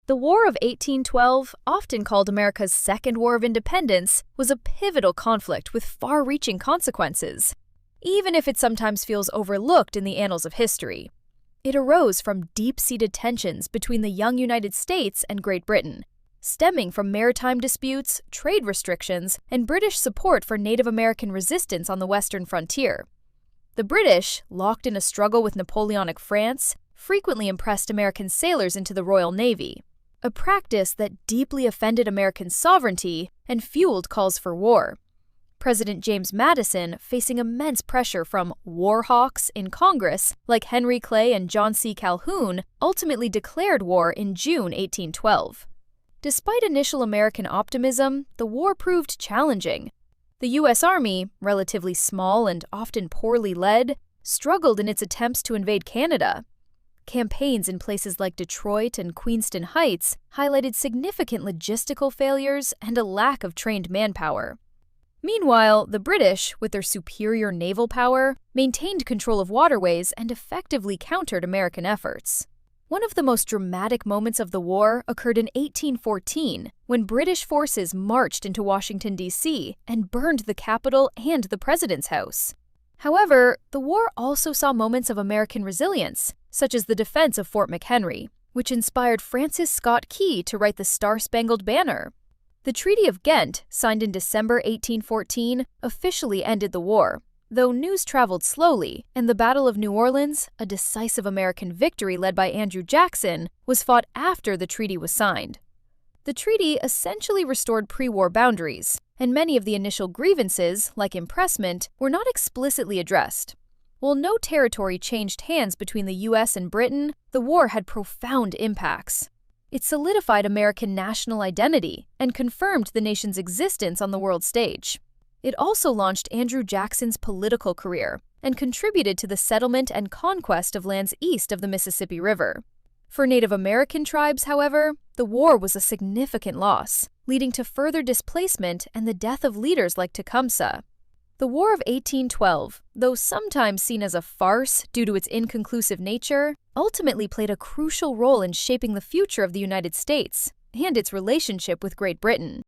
The War of 1812, often called America's Second War of Independence, was a pivotal conflict with far-reaching consequences, even if it sometimes feels overlooked in the annals of history. It arose from deep-seated tensions between the young United States and Great Britain, stemming from maritime disputes, trade restrictions, and British support for Native American resistance on the western frontier. The British, locked in a struggle with Napoleonic France, frequently impressed American sailors into the Royal Navy, a practice that deeply offended American sovereignty and fueled calls for war. President James Madison, facing immense pressure from war hawks in Congress like Henry Clay and John C. Calhoun, ultimately declared war in June 1812. Despite initial American optimism, the war proved challenging. The U.S. Army, relatively small and often poorly led, struggled in its attempts to invade Canada. Campaigns in places like Detroit and Queenston Heights highlighted significant logistical failures and a lack of trained manpower. Meanwhile, the British, with their superior naval power, maintained control of waterways and effectively countered American efforts. One of the most dramatic moments of the war occurred in 1814, when British forces marched into Washington, D.C. and burned the Capitol and the President's house. However, the war also saw moments of American resilience, such as the defense of Fort McHenry, which inspired Francis Scott Key to write the Star-Spangled Banner. The Treaty of Ghent, signed in December 1814, officially ended the war, though news traveled slowly, and the Battle of New Orleans, a decisive American victory led by Andrew Jackson, was fought after the treaty was signed. The treaty essentially restored pre-war boundaries, and many of the initial grievances, like impressment, were not explicitly addressed. While no territory changed hands between the U.S. and Britain, the war had profound impacts. It solidified American national identity and confirmed the nation's existence on the world stage. It also launched Andrew Jackson's political career and contributed to the settlement and conquest of lands east of the Mississippi River. For Native American tribes, however, the war was a significant loss, leading to further displacement and the death of leaders like Tecumseh. The War of 1812, though sometimes seen as a farce due to its inconclusive nature, ultimately played a crucial role in shaping the future of the United States and its relationship with Great Britain.